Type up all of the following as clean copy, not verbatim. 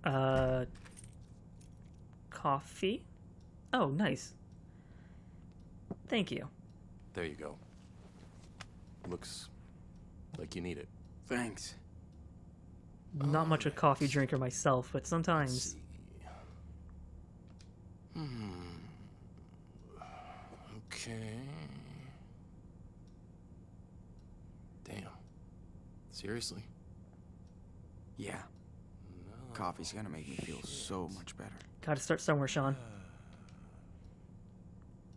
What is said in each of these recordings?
Uh, coffee? Oh, nice. Thank you. There you go. Looks like you need it. Thanks. Not much a coffee drinker myself, but Let's sometimes. see. Okay. Damn. Seriously? Yeah, No. coffee's gonna make me feel so much better. Gotta start somewhere, Sean.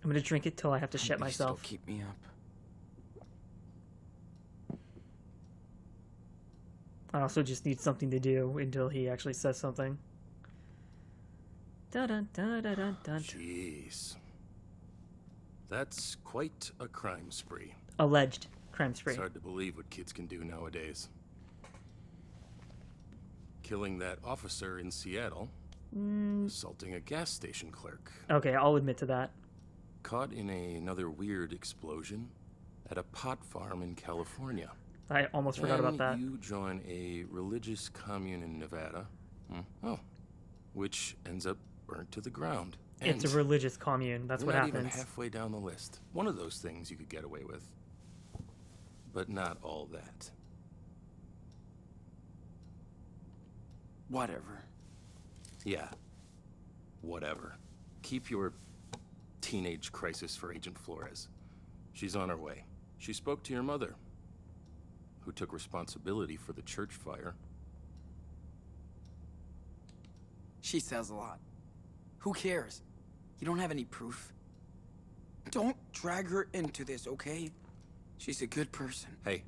I'm gonna drink it till I have to shit Please myself. still keep me up. I also just need something to do until he actually says something. Dun dun dun dun dun dun. Jeez. That's quite a crime spree. Alleged crime spree. It's hard to believe what kids can do nowadays. Killing that officer in Seattle. Assaulting a gas station clerk. Okay, I'll admit to that. Caught in another weird explosion at a pot farm in California. I almost forgot about that. You join a religious commune in Nevada. Oh, which ends up burnt to the ground. It's a religious commune. That's what not even happens. halfway down the list. One of those things you could get away with, but not all that. Whatever. Yeah, whatever. Keep your teenage crisis for Agent Flores. She's on her way. She spoke to your mother, who took responsibility for the church fire. She says a lot. Who cares? You don't have any proof. Don't drag her into this, okay? She's a good person. Hey,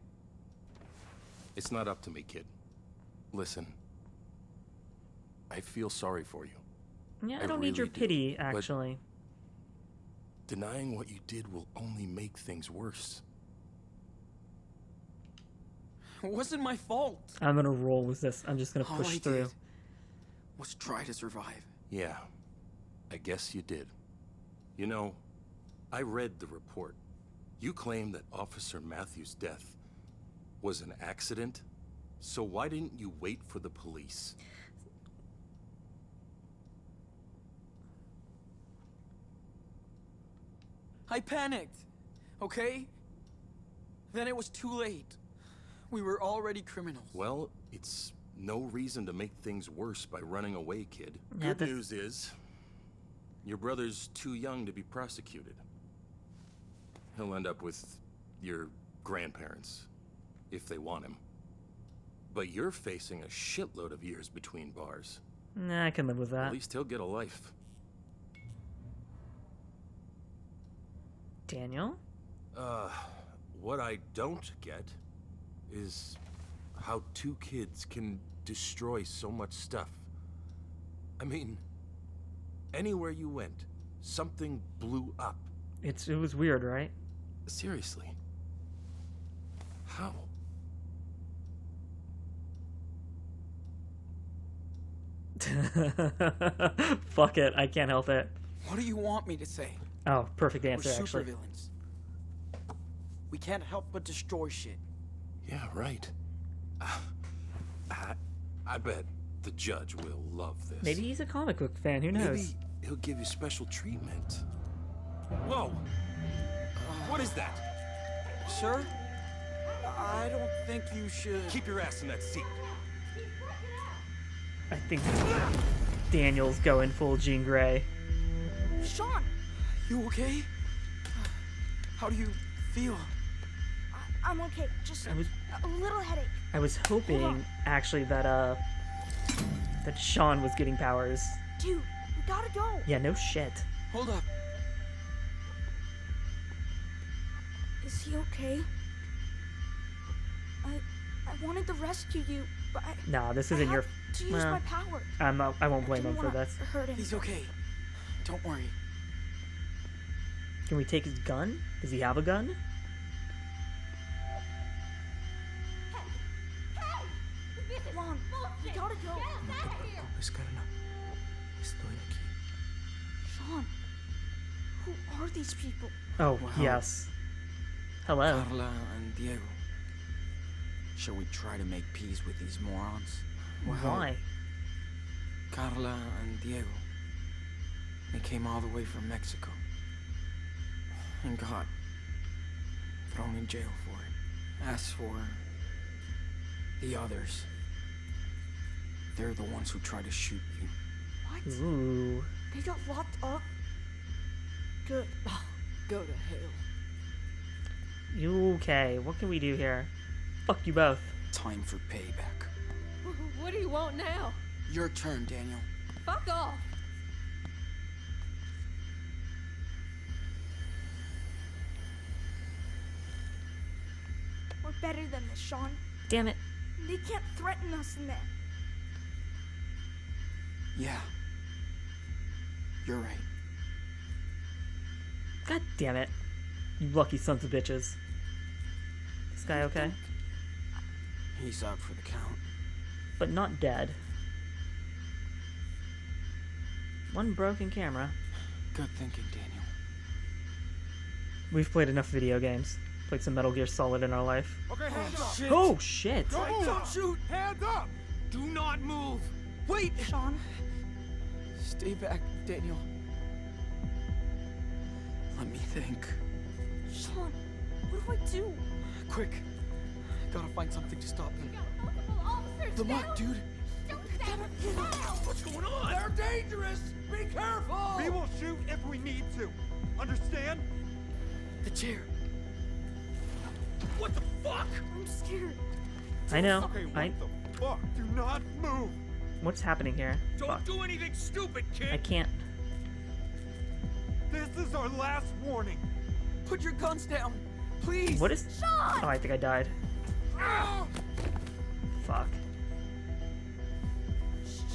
it's not up to me, kid. Listen, I feel sorry for you. Yeah, I I don't need your really do, pity, but- actually. Denying what you did will only make things worse. It wasn't my fault. I'm gonna roll with this. I'm just gonna All push I through. did was try to survive. Yeah, I guess you did. You know, I read the report. You claim that Officer Matthews' death was an accident, so why didn't you wait for the police? I panicked, okay? Then it was too late. We were already criminals. Well, it's no reason to make things worse by running away, kid. Yeah, Good this- news is, your brother's too young to be prosecuted. He'll end up with your grandparents, if they want him. But you're facing a shitload of years between bars. Nah, I can live with At that. least he'll get a life. Daniel? What I don't get is how two kids can destroy so much stuff. I mean, anywhere you went, something blew up. It was weird, right? Seriously. How? Fuck it, I can't help it. What do you want me to say? Oh, perfect We're answer, actually. supervillains. We can't help but destroy shit. Yeah, right. I bet the judge will love this. Maybe he's a comic book fan, who knows? Maybe he'll give you special treatment. Whoa! What is that? Sir? I don't think you should... Keep your ass in that seat. I think Daniel's going full Jean Grey. Sean, You okay? How do you feel? I'm okay. Just I was a little headache. I was hoping actually that that Sean was getting powers. Dude, we gotta go. Yeah, no shit. Hold up. Is he okay? I wanted to rescue you, but I Nah, this I isn't had your. to use well, my power. I won't blame him Didn't for wanna this. Hurt him. He's okay. Don't worry. Can we take his gun? Does he have a gun? Come on, we gotta go. Sean, who are these people? Oh, Wow. yes. Hello. Carla and Diego. Shall we try to make peace with these morons? Why? Carla and Diego. They came all the way from Mexico. And got thrown in jail for it. As for the others, they're the ones who tried to shoot you. What? Ooh. They got locked up? Good. Go to hell. You okay? What can we do here? Fuck you both. Time for payback. What do you want now? Your turn, Daniel. Fuck off. We're better than this, Sean. Damn it. They can't threaten us in there. Yeah. You're right. God damn it. You lucky sons of bitches. This guy okay? He's out for the count. But not dead. One broken camera. Good thinking, Daniel. We've played enough video games. Played some Metal Gear Solid in our life. Okay, hands up. Shit. Oh shit! Don't shoot! Hands up. Do not move! Wait! Sean, Stay back, Daniel. Let me think. Sean, what do I do? Quick. Gotta find something to stop them. Multiple officers The down. what, dude? Shoot them now. What's going on? They're dangerous. Be careful. We will shoot if we need to. Understand? The chair. What the fuck? I'm scared. I know. Okay, what I. the fuck? Do not move. What's happening here? Fuck. do anything stupid, kid. I can't. This is our last warning. Put your guns down, please. What is? Oh, I think I died. Fuck.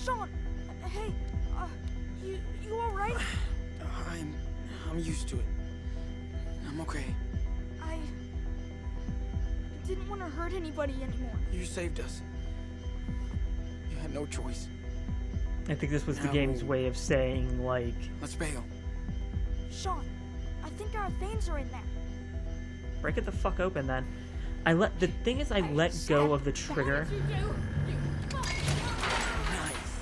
Sean, hey, you all right? I'm used to it. I'm okay. I didn't want to hurt anybody anymore. You saved us. You had no choice. I think this was the No. game's way of saying, like, Let's bail. Sean, I think our things are in there. break it the fuck open then. The thing is I let go of the trigger. What did you do? You Nice.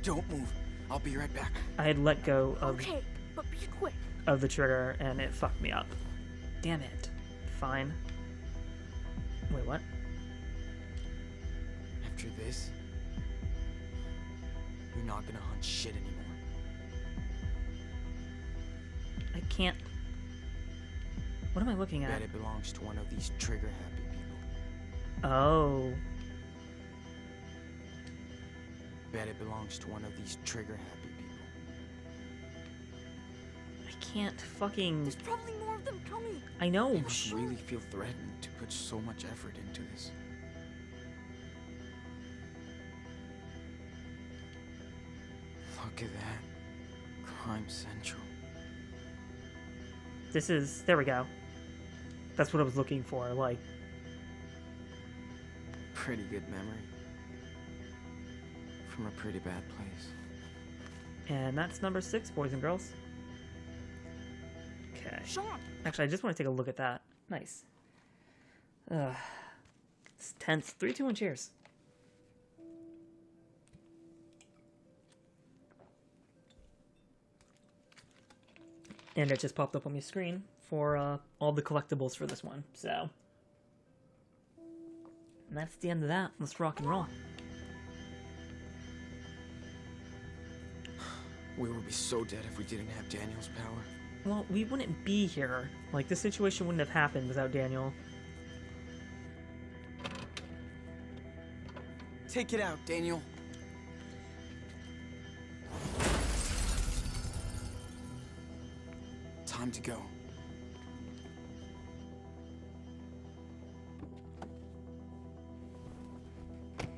Don't move. I'll be right back. I had let go Okay, but be quick. of the trigger and it fucked me up. Damn it. Fine. Wait, what? After this, you're not gonna hunt shit anymore. I can't. What am I looking at? Bet it belongs to one of these trigger-happy people. Oh. Bet it belongs to one of these trigger-happy people. I can't fucking. There's probably more of them coming. I know. They must really feel threatened to put so much effort into this. Look at that. Crime Central. This is. There we go. That's what I was looking for. Like, Pretty good memory. From a pretty bad place. and that's number 6, boys and girls. Okay. Sean, Actually, I just want to take a look at that. Nice. It's tense. 3, 2, 1, cheers. And it just popped up on my screen for all the collectibles for this one. So, and that's the end of that. Let's rock and roll. We would be so dead if we didn't have Daniel's power. Well, we wouldn't be here. Like, this situation wouldn't have happened without Daniel. Take it out, Daniel. Time to go.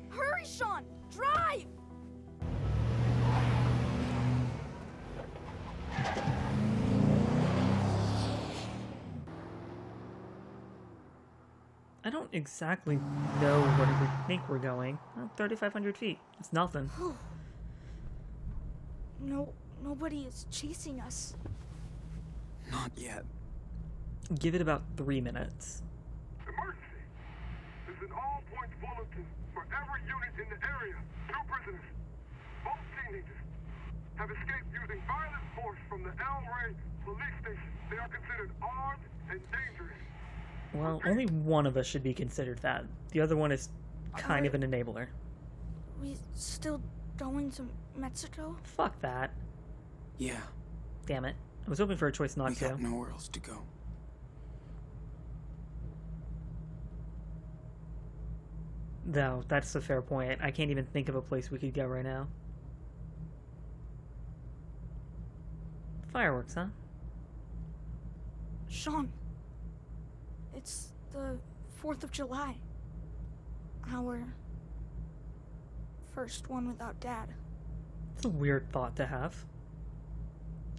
hurry, Sean! Drive! I don't exactly know where we think we're going. Well, 3,500 feet. It's nothing. Nobody is chasing us. Not yet. Give it about 3 minutes. Emergency! This is an all-points bulletin for every unit in the area. 2 prisoners. Both teenagers have escaped using violent force from the El Rey police station. They are considered armed and dangerous. Well, only one of us should be considered that. The other one is kind of an enabler. We still going to Mexico? Fuck that. Yeah, Damn it. I was hoping for a choice not we to. got nowhere else to go. Though, that's a fair point. I can't even think of a place we could go right now. Fireworks, huh? Sean, it's the 4th of July. Our first one without Dad. It's a weird thought to have.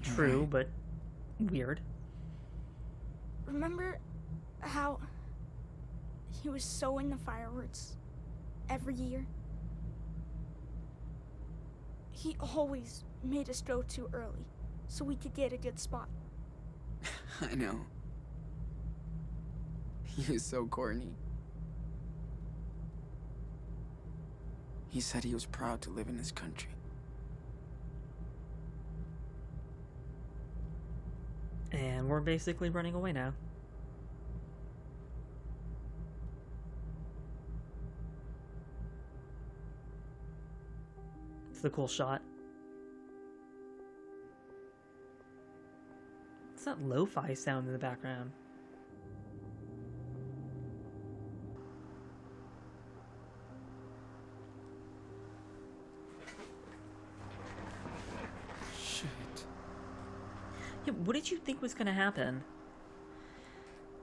True, Right. but weird. Remember how he was so into fireworks every year? He always made us go too early so we could get a good spot. I know. He is so corny. He said he was proud to live in this country. And we're basically running away now. It's the cool shot. What's that lo-fi sound in the background? Shit. Yeah, what did you think was gonna happen?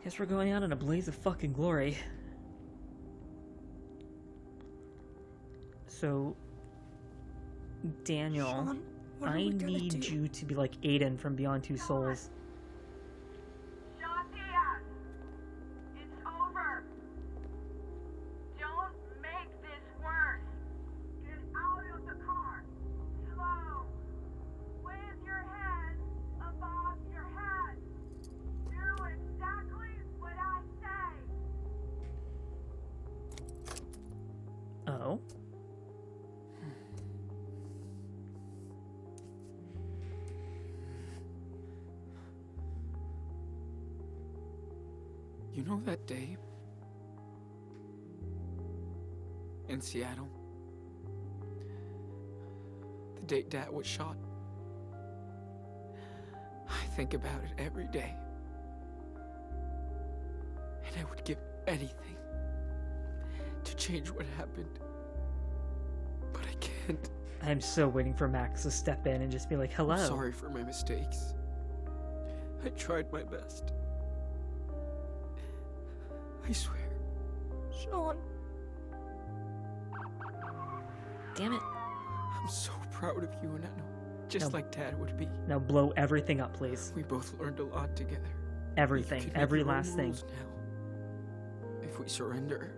Guess we're going out in a blaze of fucking glory. So, Daniel, Sean, what are I we gonna need do? you to be like Aiden from Beyond Two Souls. Sean Diaz, it's over. Don't make this worse. Get out of the car. Slow. With your hands above your head. Do exactly what I say. Oh? You know that day in Seattle? The day Dad was shot? I think about it every day. And I would give anything to change what happened. But I can't. I'm so waiting for Max to step in and just be like, hello. I'm sorry for my mistakes. I tried my best. I swear. Sean, Damn it. I'm so proud of you, and I know, just No. like Dad would be. Now blow everything up, please. We both learned a lot together. You Everything. can make Every your own last thing. rules now. If we surrender,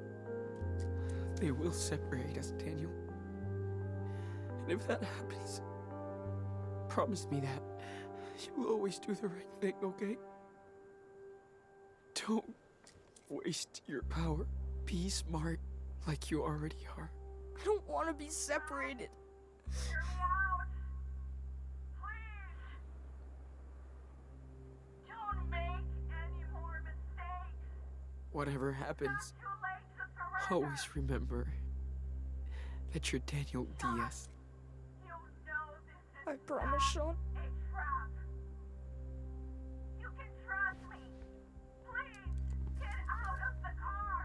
they will separate us, Daniel. And if that happens, promise me that you will always do the right thing, okay? Don't waste your power. Be smart like you already are. I don't want to be separated. Hear me out. Please. Don't make any more mistakes. Whatever Not happens, too late to surrender. always remember that you're Daniel Diaz. You know this is I promise, Sean. a trap. You can trust me. Please, get out of the car.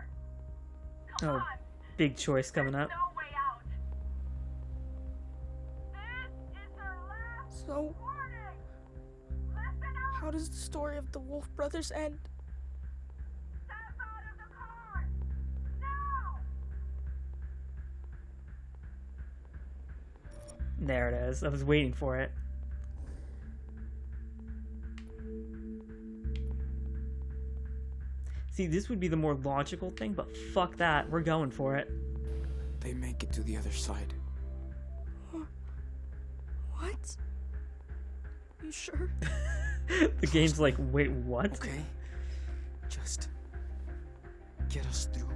Come Oh, on. big choice coming up. No way out. This is our last So, warning. Listen up. how does the story of the Wolf brothers end? Step out of the car. Now. There it is. I was waiting for it. See, this would be the more logical thing, but fuck that. We're going for it. They make it to the other side. What? You sure? The game's like, wait, what? Okay? Just get us through.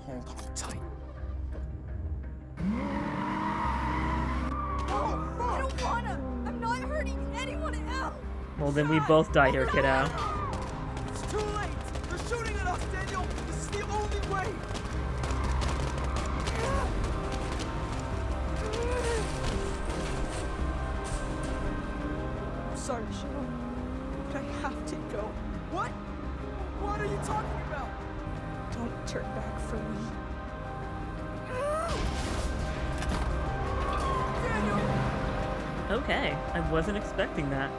Hold on tight. Well, then we both die here, kiddo. It's too late! They're shooting at us, Daniel! This is the only way! I'm sorry, Sean, but I have to go. What? What are you talking about? Don't turn back for me. Daniel! Okay, I wasn't expecting that.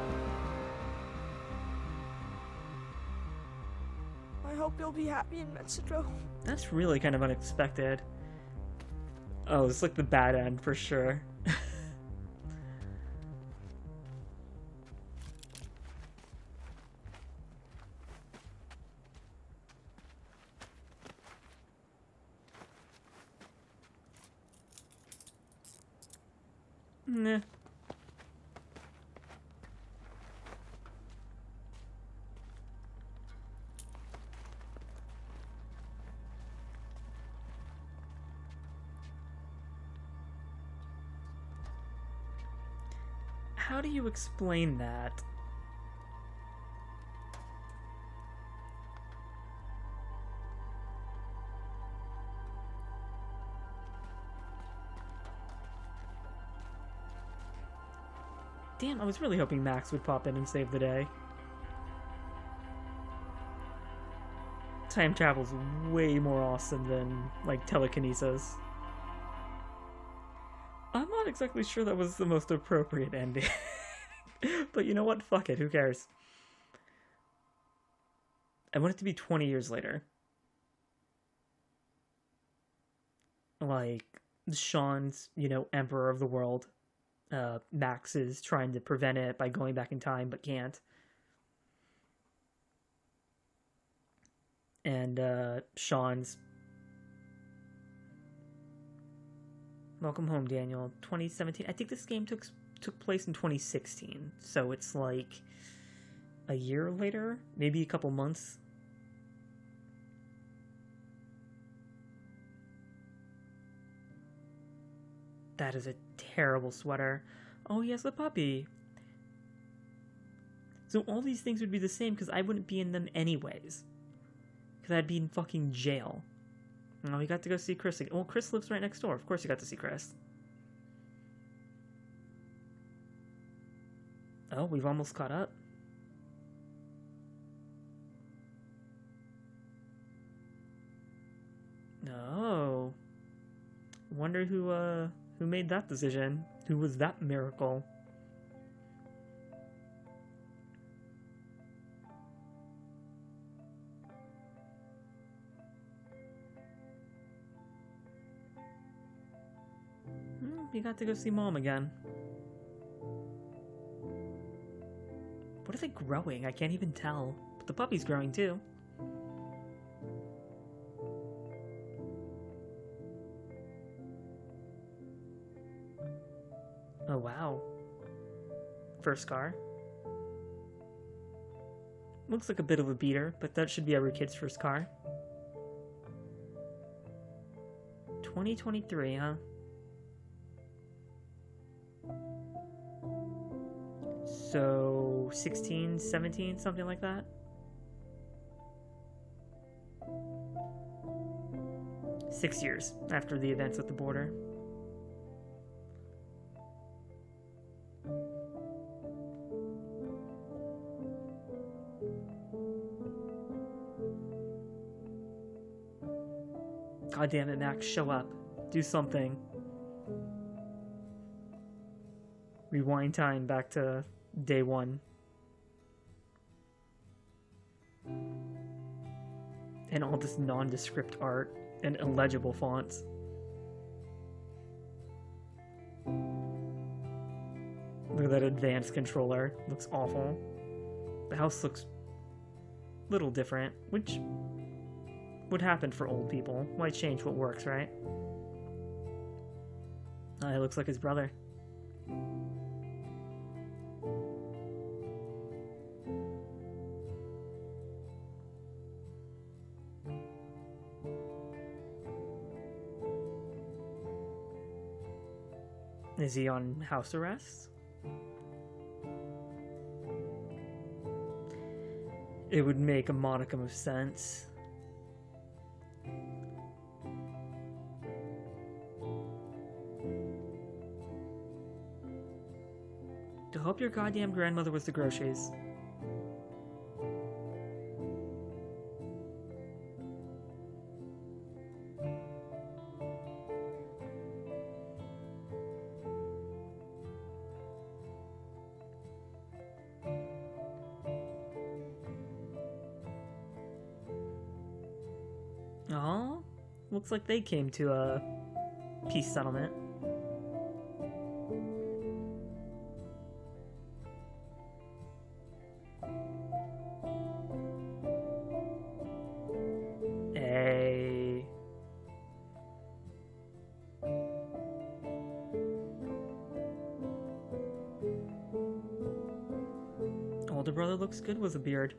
I hope you'll be happy in Mexico. That's really kind of unexpected. Oh, it's like the bad end for sure. Nah. How do you explain that? Damn, I was really hoping Max would pop in and save the day. Time travel's way more awesome than, like, telekinesis. I'm not exactly sure that was the most appropriate ending. But you know what? Fuck it, who cares? I want it to be 20 years later. Like, Sean's, you know, emperor of the world. Max is trying to prevent it by going back in time, but can't. And, Sean's... Welcome home, Daniel. 2017. I think this game took place in 2016, so it's like a year later, maybe a couple months. That is a terrible sweater. Oh, he has a puppy. So all these things would be the same because I wouldn't be in them anyways. Because I'd be in fucking jail. Oh, we got to go see Chris again. Well, Chris lives right next door. Of course you got to see Chris. Oh, we've almost caught up. Oh. Wonder who made that decision. Who was that miracle? You got to go see Mom again. What are they growing? I can't even tell. But the puppy's growing too. Oh wow. First car. Looks like a bit of a beater, but that should be every kid's first car. 2023, huh? So 16, 17, something like that. Six years after the events at the border. God damn it, Max, show up. Do something. Rewind time back to day one. And all this nondescript art and illegible fonts. Look at that advanced controller. Looks awful. The house looks a little different, which would happen for old people. Why change what works, right? It looks like his brother. Is he on house arrest? it would make a modicum of sense. To hope your goddamn grandmother was the groceries. Oh, looks like they came to a peace settlement. Hey. Older brother looks good with a beard.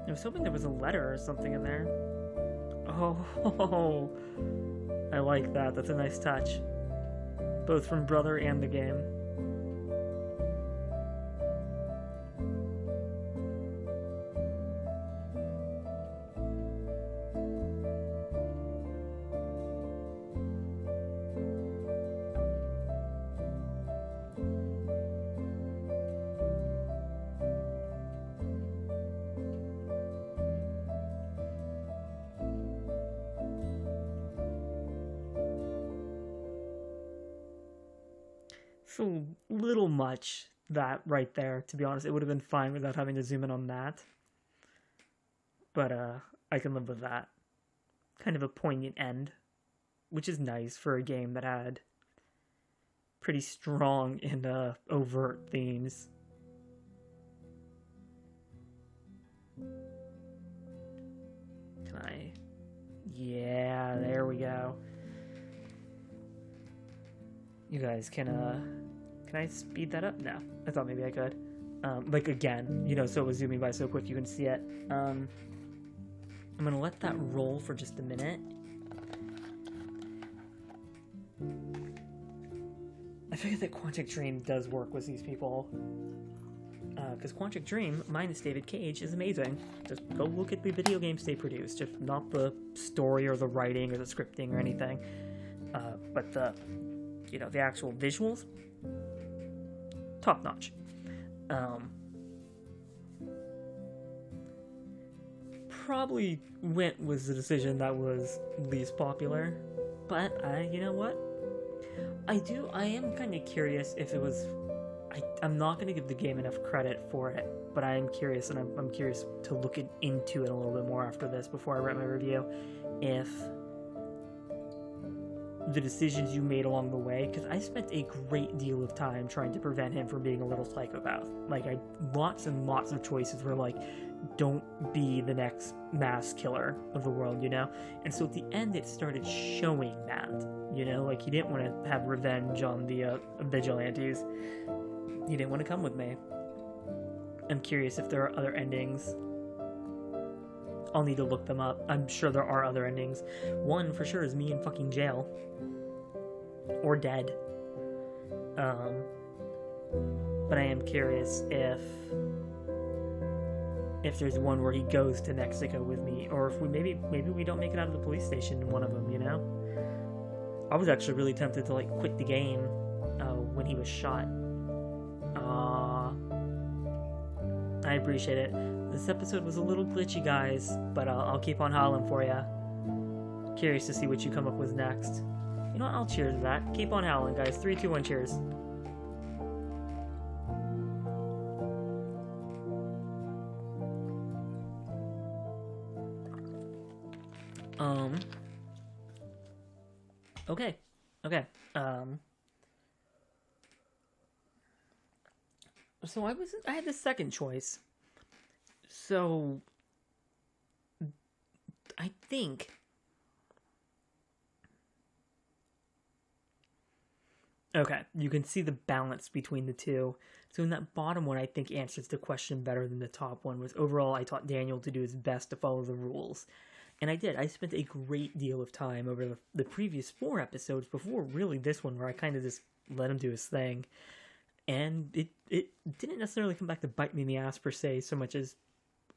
I was hoping there was a letter or something in there. Oh, I like that. That's a nice touch. Both from Brother and the game. So little much that right there, to be honest. It would have been fine without having to zoom in on that. But I can live with that. Kind of a poignant end, which is nice for a game that had pretty strong and overt themes. Can I? Yeah, there we go. You guys can I speed that up? No, I thought maybe I could. Like again, you know, so it was zooming by so quick you can see it. I'm gonna let that roll for just a minute. I figured that Quantic Dream does work with these people. Because Quantic Dream, minus David Cage, is amazing. Just go look at the video games they produced, just not the story or the writing or the scripting or anything. But the, you know, the actual visuals, top notch. Probably went was the decision that was least popular, but you know what? I am kind of curious if it was. I'm not going to give the game enough credit for it, but I am curious, and I'm curious to look into it a little bit more after this before I write my review. If the decisions you made along the way, because I spent a great deal of time trying to prevent him from being a little psychopath. Like, lots and lots of choices were like, don't be the next mass killer of the world, you know? And so at the end, it started showing that, you know? Like, he didn't want to have revenge on the vigilantes. He didn't want to come with me. I'm curious if there are other endings. I'll need to look them up. I'm sure there are other endings. One, for sure, is me in fucking jail. Or dead. But I am curious if there's one where he goes to Mexico with me, or if maybe we don't make it out of the police station in one of them, you know? I was actually really tempted to, like, quit the game when he was shot. I appreciate it. This episode was a little glitchy, guys, but I'll keep on howling for ya. Curious to see what you come up with next. You know what? I'll cheers to that. Keep on howling, guys. 3, 2, 1, cheers. Okay. Okay. So I had the second choice. So I think okay, you can see the balance between the two. So in that bottom one, I think answers the question better than the top one. Was overall, I taught Daniel to do his best to follow the rules. And I did. I spent a great deal of time over the previous 4 episodes before really this one, where I kind of just let him do his thing. And it didn't necessarily come back to bite me in the ass per se, so much as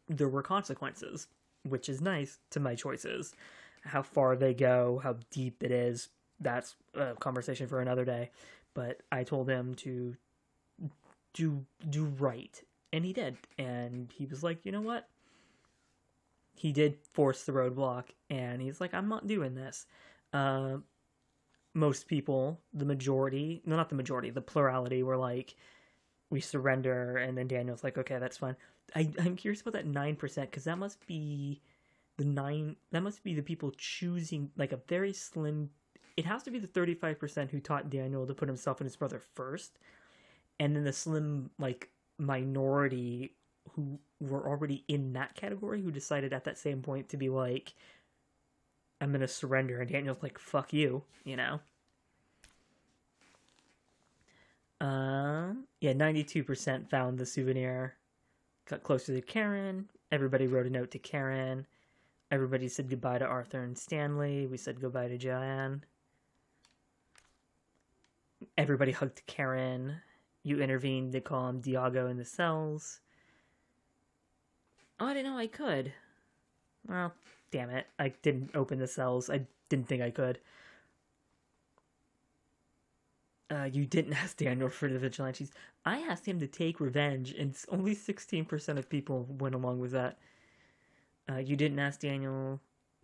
there were consequences, which is nice to my choices. How far they go, how deep it is, that's a conversation for another day. But I told him to do right, and he did. And he was like, you know what? He did force the roadblock, and he's like, I'm not doing this. Most people, the majority, no, not the majority, the plurality were like, we surrender, and then Daniel's like, okay, that's fine. I'm curious about that 9%, because that must be the people choosing, like, a very slim, it has to be the 35% who taught Daniel to put himself and his brother first, and then the slim, like, minority who were already in that category, who decided at that same point to be like, I'm gonna surrender, and Daniel's like, fuck you, you know? Yeah, 92% found the souvenir, got closer to Karen, everybody wrote a note to Karen, everybody said goodbye to Arthur and Stanley, we said goodbye to Joanne, everybody hugged Karen, you intervened to calm Diago in the cells. Oh, I didn't know I could. Well, damn it. I didn't open the cells. I didn't think I could. You didn't ask Daniel for the vigilantes. I asked him to take revenge, and only 16% of people went along with that. You didn't ask Daniel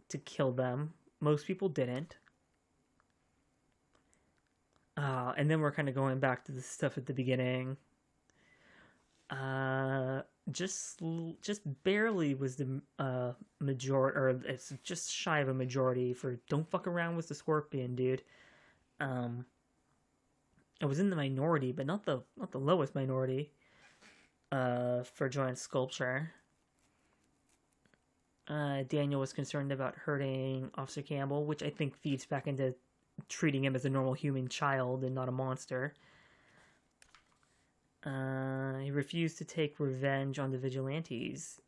to kill them. Most people didn't. And then we're kind of going back to the stuff at the beginning. Just barely was the majority, or it's just shy of a majority for don't fuck around with the scorpion, dude. I was in the minority, but not the lowest minority. For joint sculpture. Daniel was concerned about hurting Officer Campbell, which I think feeds back into treating him as a normal human child and not a monster. He refused to take revenge on the vigilantes.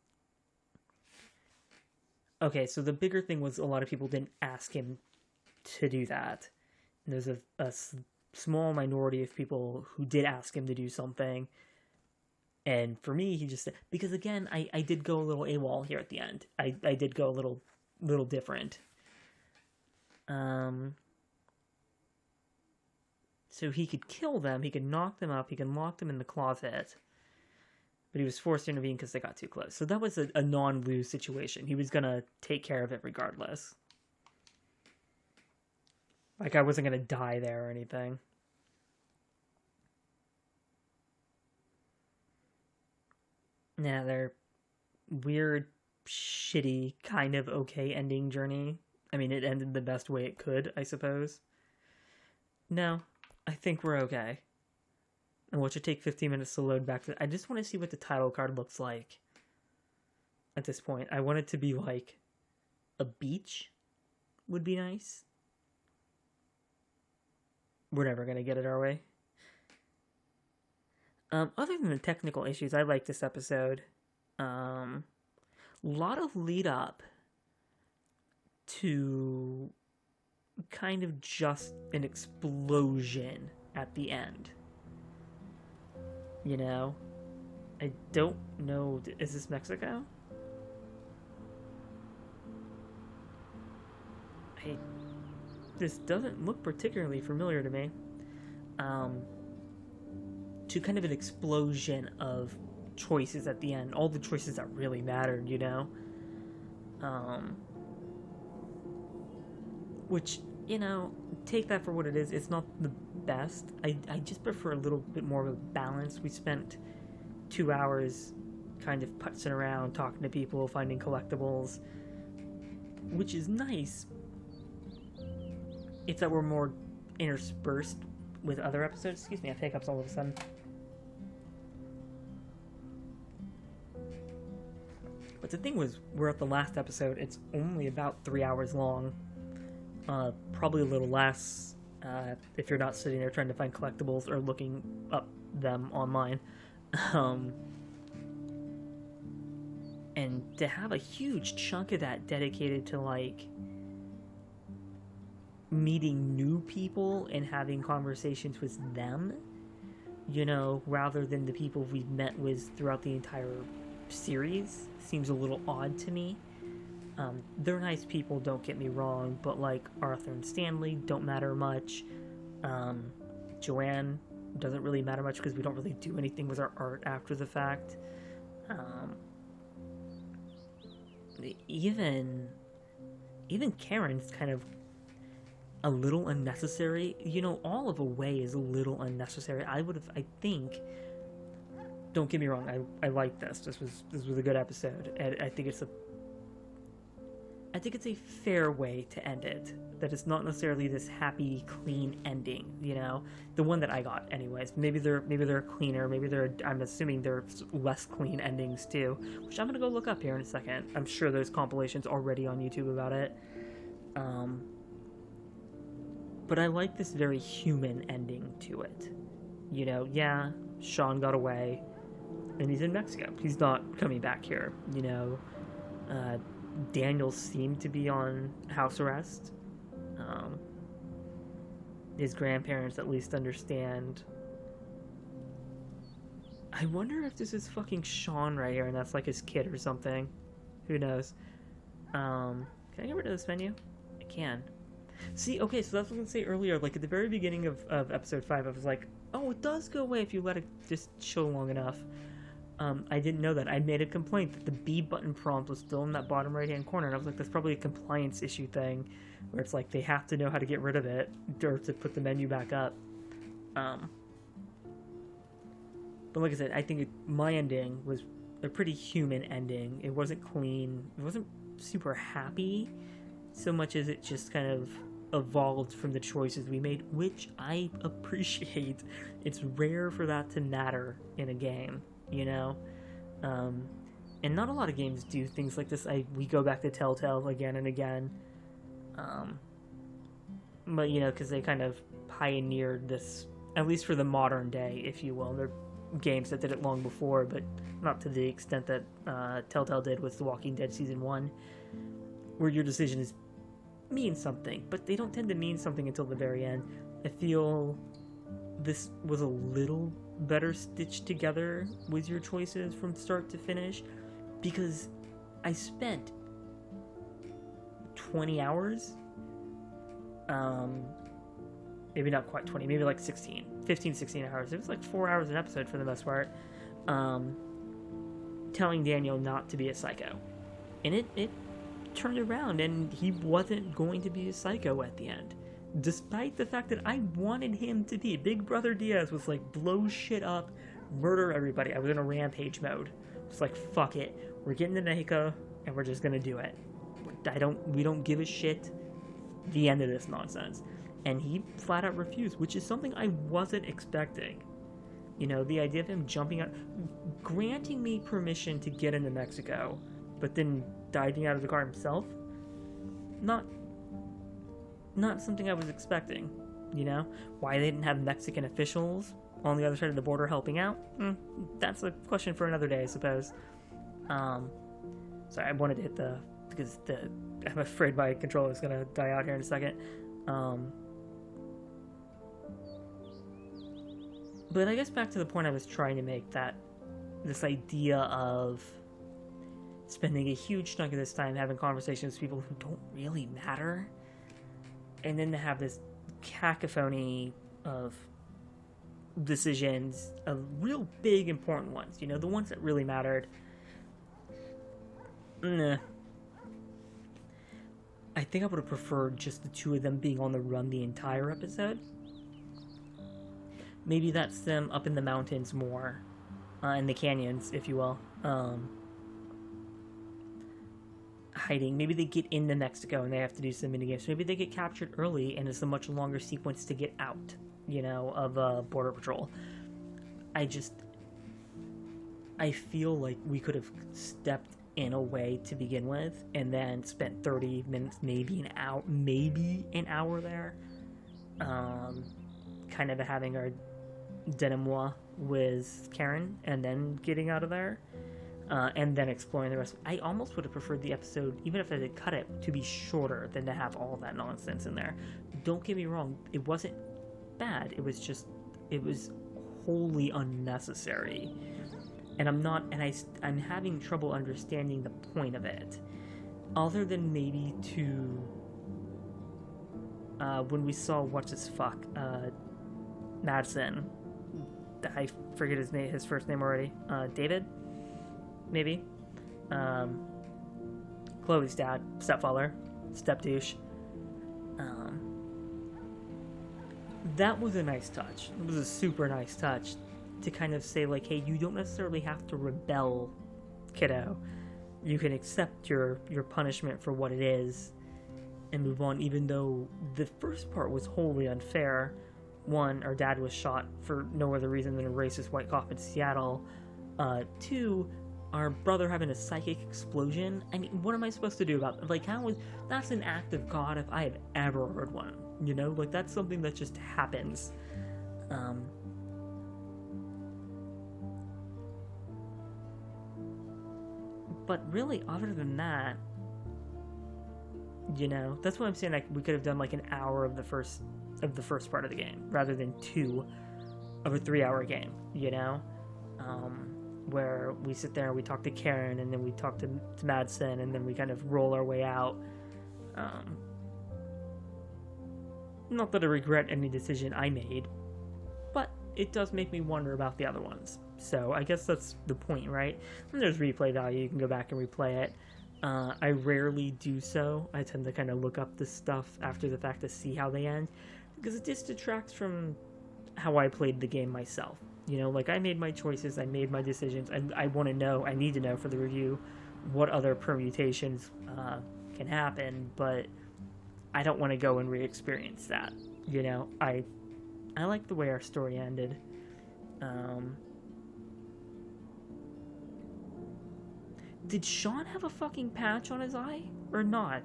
Okay, so the bigger thing was a lot of people didn't ask him to do that. And there's a small minority of people who did ask him to do something. And for me, he just... Because again, I did go a little AWOL here at the end. I did go a little different. So he could kill them, he could knock them up, he could lock them in the closet. But he was forced to intervene because they got too close. So that was a non-lose situation. He was going to take care of it regardless. Like, I wasn't going to die there or anything. Yeah, they're weird, shitty, kind of okay ending journey. I mean, it ended the best way it could, I suppose. No, I think we're okay. And we'll just take 15 minutes to load back. I just want to see what the title card looks like at this point. I want it to be like a beach would be nice. We're never going to get it our way. Other than the technical issues, I like this episode. Lot of lead up to kind of just an explosion at the end. You know? I don't know. Is this Mexico? This doesn't look particularly familiar to me. To kind of an explosion of choices at the end. All the choices that really mattered, you know? Which, you know, take that for what it is. It's not the best. I just prefer a little bit more of a balance. We spent 2 hours kind of putzing around, talking to people, finding collectibles, which is nice. if that were more interspersed with other episodes. Excuse me, I have hiccups all of a sudden. But the thing was, we're at the last episode. It's only about 3 hours long. Probably a little less if you're not sitting there trying to find collectibles or looking up them online. And to have a huge chunk of that dedicated to, like, meeting new people and having conversations with them, you know, rather than the people we've met with throughout the entire series, seems a little odd to me. They're nice people, don't get me wrong, but, like, Arthur and Stanley don't matter much. Joanne doesn't really matter much because we don't really do anything with our art after the fact. Even Karen's kind of a little unnecessary. You know, all of Away is a little unnecessary. I think, don't get me wrong, I like this. This was a good episode. And I think it's a fair way to end it. That it's not necessarily this happy, clean ending, you know? The one that I got, anyways. Maybe they're cleaner, I'm assuming they're less clean endings too, which I'm gonna go look up here in a second. I'm sure there's compilations already on YouTube about it. But I like this very human ending to it. You know, yeah, Sean got away, and he's in Mexico. He's not coming back here, you know? Daniel seemed to be on house arrest. His grandparents at least understand. I wonder if this is fucking Sean right here and that's like his kid or something. Who knows? Can I get rid of this menu? I can. See, okay, so that's what I was gonna say earlier. Like at the very beginning of episode 5, I was like, oh, it does go away if you let it just chill long enough. I didn't know that. I made a complaint that the B button prompt was still in that bottom right-hand corner, and I was like, that's probably a compliance issue thing, where it's like they have to know how to get rid of it, or to put the menu back up. But like I said, I think my ending was a pretty human ending. It wasn't clean. It wasn't super happy, so much as it just kind of evolved from the choices we made, which I appreciate. It's rare for that to matter in a game. You know, and not a lot of games do things like this. We go back to Telltale again and again, but you know, because they kind of pioneered this, at least for the modern day, if you will. There are games that did it long before, but not to the extent that Telltale did with The Walking Dead Season 1, where your decisions mean something, but they don't tend to mean something until the very end. I feel this was a little better stitched together with your choices from start to finish, because I spent 20 hours, maybe not quite 20, maybe like 15, 16 hours. It was like 4 hours an episode for the most part, telling Daniel not to be a psycho. And it turned around, and he wasn't going to be a psycho at the end. Despite the fact that I wanted him to be. Big Brother Diaz was like, blow shit up, murder everybody. I was in a rampage mode. It's like, fuck it. We're getting to Mexico, and we're just gonna do it. We don't give a shit. The end of this nonsense. And he flat out refused, which is something I wasn't expecting. You know, the idea of him jumping out, granting me permission to get into Mexico, but then diving out of the car himself, not something I was expecting, you know? Why they didn't have Mexican officials on the other side of the border helping out? That's a question for another day, I suppose. Sorry, I wanted to hit because I'm afraid my controller is going to die out here in a second. But I guess back to the point I was trying to make, that this idea of spending a huge chunk of this time having conversations with people who don't really matter, and then to have this cacophony of decisions, of real big important ones, you know, the ones that really mattered. Nah. I think I would have preferred just the two of them being on the run the entire episode. Maybe that's them up in the mountains more, in the canyons, if you will. hiding. Maybe they get into Mexico and they have to do some minigames. Maybe they get captured early and it's a much longer sequence to get out, of Border Patrol. I feel like we could have stepped in a way to begin with and then spent 30 minutes, maybe an hour there, kind of having our denouement with Karen and then getting out of there. And then exploring the rest. I almost would have preferred the episode, even if I did cut it, to be shorter than to have all that nonsense in there. Don't get me wrong, it wasn't bad. It was wholly unnecessary. And I'm having trouble understanding the point of it. Other than maybe when we saw Madsen, I forget his first name already. David? Maybe. Chloe's dad, stepfather, step douche. That was a nice touch. It was a super nice touch to kind of say, like, hey, you don't necessarily have to rebel, kiddo. You can accept your punishment for what it is and move on, even though the first part was wholly unfair. One, our dad was shot for no other reason than a racist white cop in Seattle. Two, our brother having a psychic explosion. I mean, what am I supposed to do about it? Like, that's an act of God if I have ever heard one, Like, that's something that just happens. But really, other than that, that's what I'm saying. Like, we could have done like an hour of the first part of the game rather than 2 of a 3-hour game, where we sit there and we talk to Karen and then we talk to Madsen and then we kind of roll our way out. Not that I regret any decision I made, but it does make me wonder about the other ones. So I guess that's the point, right? And there's replay value. You can go back and replay it. I rarely do so. I tend to kind of look up this stuff after the fact to see how they end, because it just detracts from how I played the game myself. Like, I made my choices, I made my decisions, and I need to know for the review what other permutations can happen, but I don't want to go and re-experience that. I like the way our story ended. Did Sean have a fucking patch on his eye or not?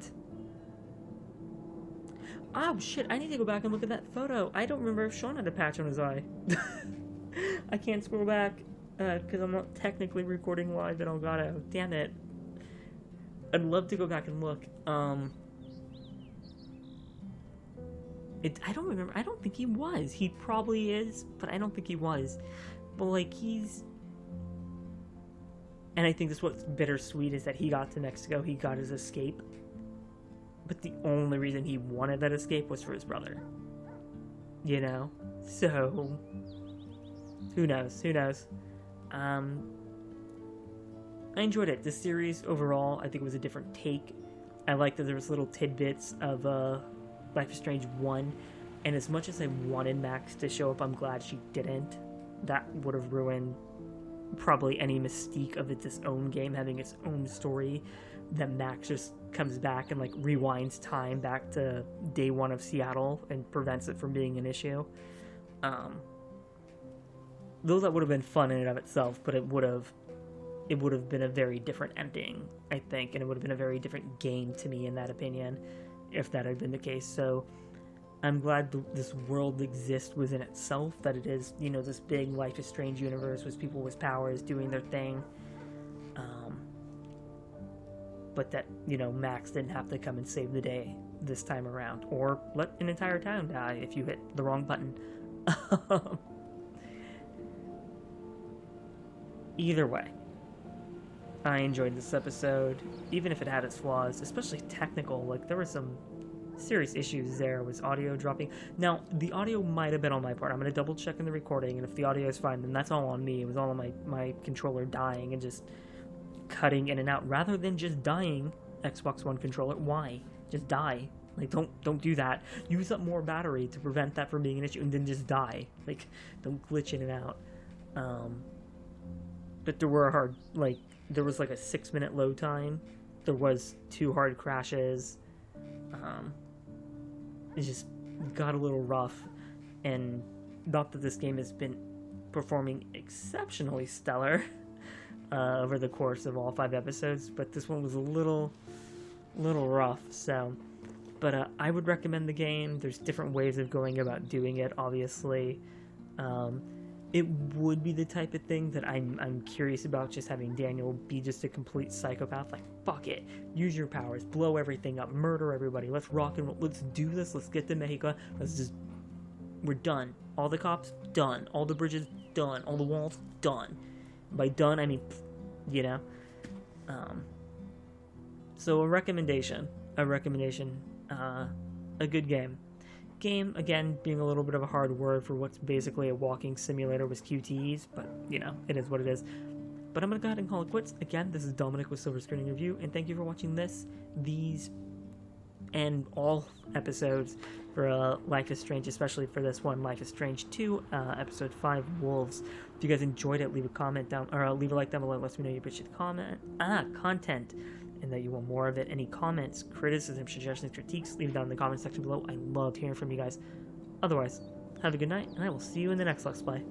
Oh shit, I need to go back and look at that photo. I don't remember if Sean had a patch on his eye. I can't scroll back because I'm not technically recording live in Elgato. Damn it. I'd love to go back and look. I don't remember. I don't think he was. He probably is, but I don't think he was. But like, and I think that's what's bittersweet is that he got to Mexico. He got his escape. But the only reason he wanted that escape was for his brother. So who knows? I enjoyed it. The series overall, I think it was a different take. I liked that there was little tidbits of Life is Strange 1. And as much as I wanted Max to show up, I'm glad she didn't. That would have ruined probably any mystique of its own game having its own story. That Max just comes back and like rewinds time back to day 1 of Seattle and prevents it from being an issue. Though that would have been fun in and of itself, but it would have been a very different ending, I think, and it would have been a very different game to me, in that opinion, if that had been the case. So I'm glad this world exists within itself, that it is, this big Life is Strange universe with people with powers doing their thing. But that, Max didn't have to come and save the day this time around, or let an entire town die if you hit the wrong button. Either way, I enjoyed this episode, even if it had its flaws, especially technical. Like, there were some serious issues there. Was audio dropping? Now, the audio might have been on my part. I'm going to double check in the recording, and if the audio is fine, then that's all on me. It was all on my controller dying and just cutting in and out, rather than just dying. Xbox One controller, why? Just die. Like, don't do that. Use up more battery to prevent that from being an issue, and then just die. Like, don't glitch in and out. But there was like a 6-minute load time there was 2 hard crashes. It just got a little rough, and not that this game has been performing exceptionally stellar over the course of all 5 episodes, but this one was a little rough. So, but I would recommend the game. There's different ways of going about doing it, obviously. It would be the type of thing that I'm curious about, just having Daniel be just a complete psychopath. Like, fuck it, use your powers, blow everything up, murder everybody, let's rock and roll, let's do this, let's get to Mexico, we're done. All the cops, done. All the bridges, done. All the walls, done. By done, I mean, you know. So a recommendation, a good game. Game, again, being a little bit of a hard word for what's basically a walking simulator with QTEs, but, you know, it is what it is. But I'm going to go ahead and call it quits. Again, this is Dominic with Silver Screening Review, and thank you for watching these, and all episodes for Life is Strange, especially for this one, Life is Strange 2, Episode 5, Wolves. If you guys enjoyed it, leave a comment down, or leave a like down below, let me know you appreciate the content, and that you want more of it. Any comments, criticism, suggestions, critiques, leave it down in the comment section below. I love hearing from you guys. Otherwise, have a good night, and I will see you in the next Let's Play.